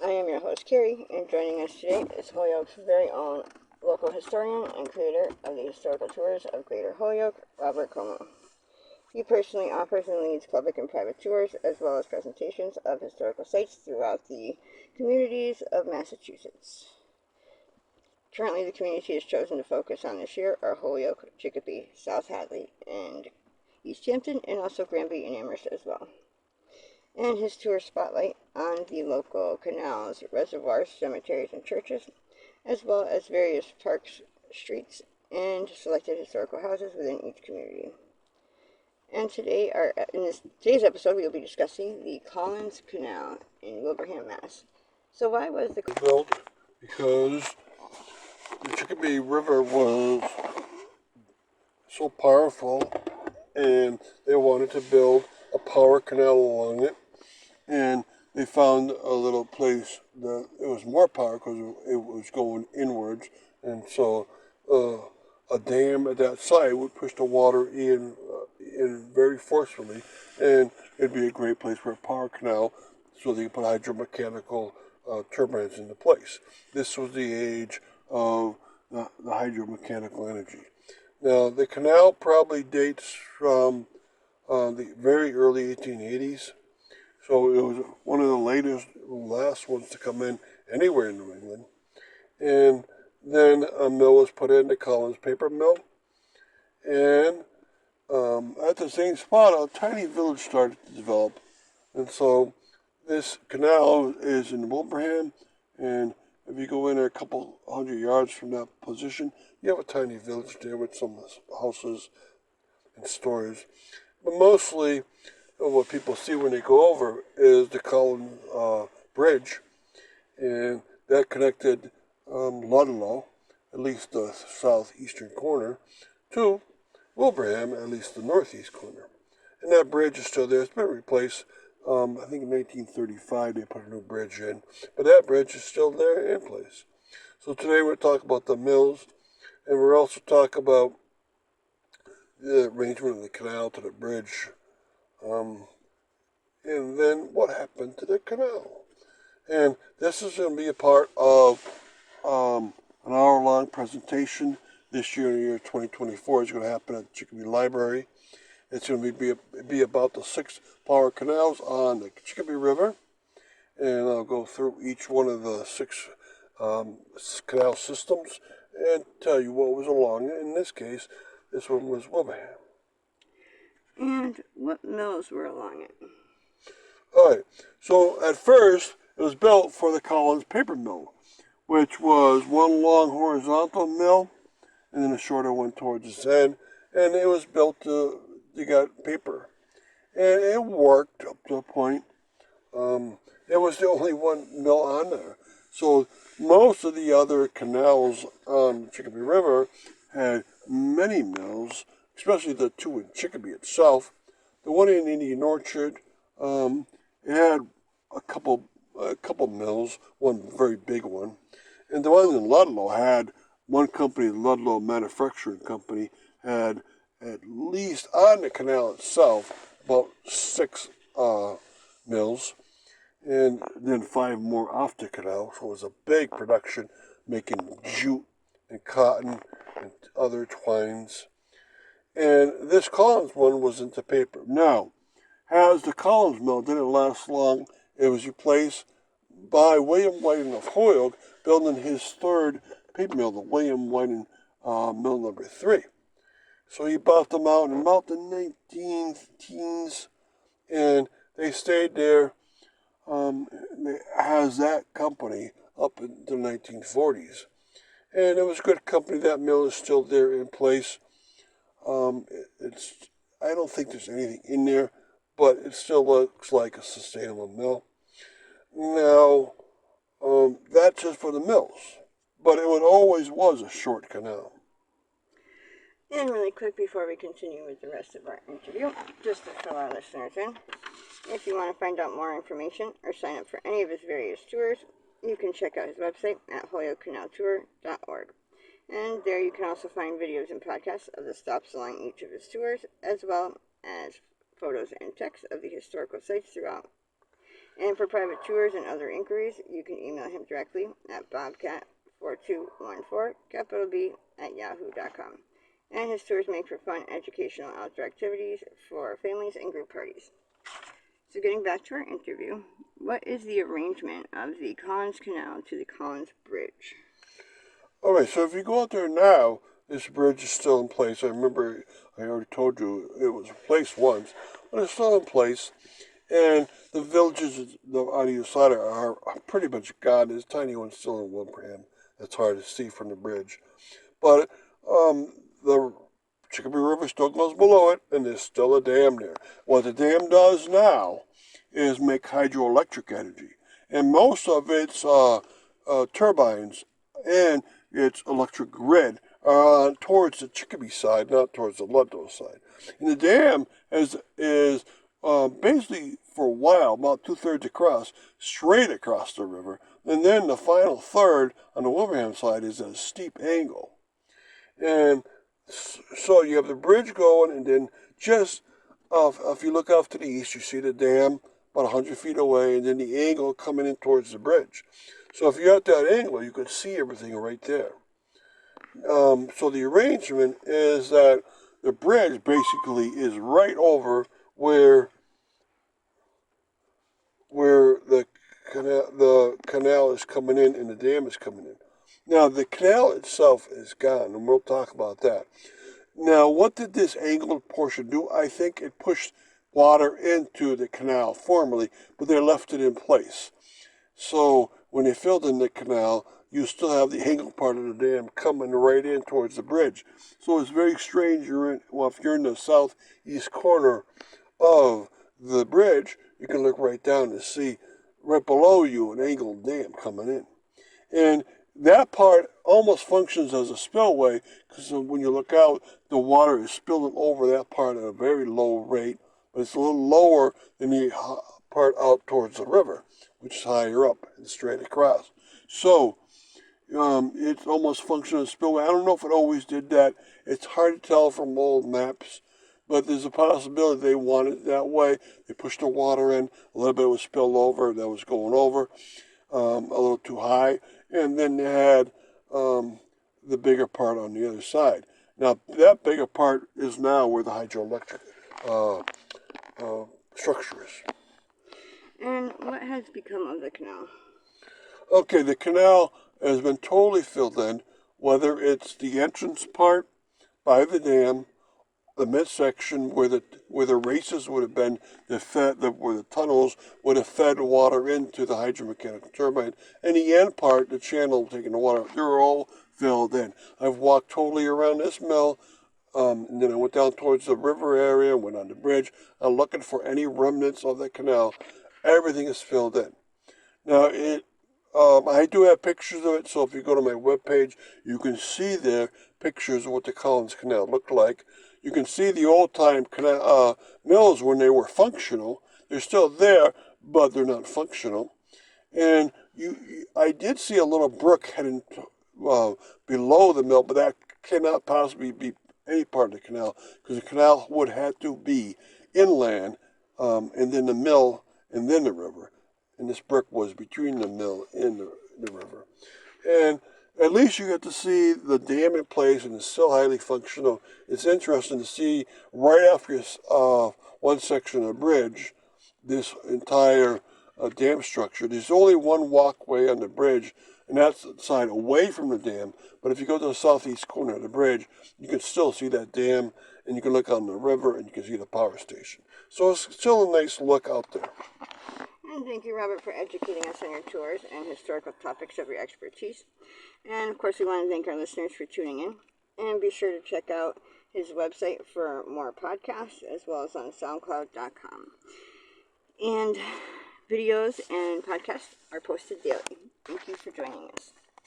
I am your host, Carrie, and joining us today is Holyoke's very own local historian and creator of the historical tours of Greater Holyoke, Robert Como. He personally offers and leads public and private tours, as well as presentations of historical sites throughout the communities of Massachusetts. Currently, the community has chosen to focus on this year are Holyoke, Chicopee, South Hadley, and East Hampton, and also Granby and Amherst as well. And his tour spotlight on the local canals, reservoirs, cemeteries, and churches, as well as various parks, streets, and selected historical houses within each community. And today's episode, we will be discussing the Collins Canal in Wilbraham, Mass. So why was the built? Because the Chicopee River was so powerful, and they wanted to build a power canal along it, and they found a little place that it was more power because it was going inwards, and so a dam at that site would push the water in very forcefully, and it'd be a great place for a power canal, so they could put hydromechanical turbines into place. This was the age of the hydromechanical energy. Now, the canal probably dates from the very early 1880s, so it was one of the last ones to come in anywhere in New England. And then a mill was put in, the Collins Paper Mill, and at the same spot, a tiny village started to develop. And so this canal is in Wilbraham, and if you go in there a couple hundred yards from that position, you have a tiny village there with some houses and stores. But mostly, what people see when they go over is the Collins Bridge, and that connected Ludlow, at least the southeastern corner, to Wilbraham, at least the northeast corner. And that bridge is still there. It's been replaced. I think in 1935 they put a new bridge in, but that bridge is still there in place. So today we're talking about the mills, and we're also talking about the arrangement of the canal to the bridge, and then what happened to the canal. And this is going to be a part of an hour-long presentation this year in the year 2024. It's going to happen at the Chicopee Library. It's going to be about the 6 power canals on the Chicopee River, and I'll go through each one of the 6 canal systems and tell you what was along it. In this case, this one was Wilbraham. And what mills were along it? All right. So at first, it was built for the Collins Paper Mill, which was one long horizontal mill and then a shorter one towards its end, and it was built to get paper, and it worked up to a point. It was the only one mill on there, so most of the other canals on the Chicopee River had many mills, especially the 2 in Chicopee itself. The one in Indian Orchard, it had a couple mills, one very big one, and the one in Ludlow had one company, the Ludlow Manufacturing Company, had at least on the canal itself about 6 mills, and then 5 more off the canal. So it was a big production, making jute and cotton and other twines. And this Collins one was into paper. Now, as the Collins mill didn't last long, it was replaced by William Whiting of Holyoke, building his 3rd paper mill, the William Whiting Mill number 3. So he bought them out in about the 19 teens, and they stayed there as that company up in the 1940s. And it was a good company. That mill is still there in place. I don't think there's anything in there, but it still looks like a sustainable mill. Now, that's just for the mills, but it always was a short canal. And really quick before we continue with the rest of our interview, just to fill our listeners in, if you want to find out more information or sign up for any of his various tours, you can check out his website at holyokecanaltour.org. And there you can also find videos and podcasts of the stops along each of his tours, as well as photos and text of the historical sites throughout. And for private tours and other inquiries, you can email him directly at bobcat4214, capital B, @yahoo.com. And his tours make for fun, educational outdoor activities for families and group parties. So getting back to our interview, what is the arrangement of the Collins Canal to the Collins Bridge? All right, so if you go out there now, this bridge is still in place. I remember I already told you it was replaced once, but it's still in place. And the villages on either side are pretty much gone. There's a tiny one still in Wilbraham. It's hard to see from the bridge. But the Chicopee River still goes below it, and there's still a dam there. What the dam does now is make hydroelectric energy. And most of its turbines and its electric grid are towards the Chicopee side, not towards the Ludlow side. And the dam is basically for a while, about 2/3 across, straight across the river. And then the final third on the Wilbraham side is at a steep angle. And so you have the bridge going, and then just if you look off to the east, you see the dam about 100 feet away, and then the angle coming in towards the bridge. So if you're at that angle, you can see everything right there. So the arrangement is that the bridge basically is right over where the canal is coming in and the dam is coming in. Now, the canal itself is gone, and we'll talk about that. Now, what did this angled portion do? I think it pushed water into the canal formerly, but they left it in place. So when they filled in the canal, you still have the angled part of the dam coming right in towards the bridge. So it's very strange. If you're in the southeast corner of the bridge, you can look right down and see right below you an angled dam coming in. And that part almost functions as a spillway, because when you look out, the water is spilling over that part at a very low rate, but it's a little lower than the part out towards the river, which is higher up and straight across. So it's almost functions as a spillway. I don't know if it always did that. It's hard to tell from old maps, but there's a possibility they wanted it that way. They pushed the water in, a little bit was spilled over, that was going over a little too high, and then they had the bigger part on the other side. Now, that bigger part is now where the hydroelectric structure is. And what has become of the canal? Okay, the canal has been totally filled in, whether it's the entrance part by the dam, the midsection where the races would have been, where the tunnels would have fed water into the hydromechanical turbine, and the end part, the channel taking the water, they're all filled in. I've walked totally around this mill, and then I went down towards the river area, went on the bridge. I'm looking for any remnants of the canal. Everything is filled in. Now, I do have pictures of it, so if you go to my webpage, you can see there pictures of what the Collins Canal looked like. You can see the old-time mills when they were functional. They're still there, but they're not functional. And I did see a little brook heading below the mill, but that cannot possibly be any part of the canal, because the canal would have to be inland, and then the mill, and then the river. And this brook was between the mill and the river. And at least you get to see the dam in place, and it's still highly functional. It's interesting to see right after one section of the bridge, this entire dam structure. There's only one walkway on the bridge, and that's the side away from the dam. But if you go to the southeast corner of the bridge, you can still see that dam, and you can look on the river, and you can see the power station. So it's still a nice look out there. And thank you, Robert, for educating us on your tours and historical topics of your expertise. And of course, we want to thank our listeners for tuning in. And be sure to check out his website for more podcasts, as well as on SoundCloud.com. And videos and podcasts are posted daily. Thank you for joining us.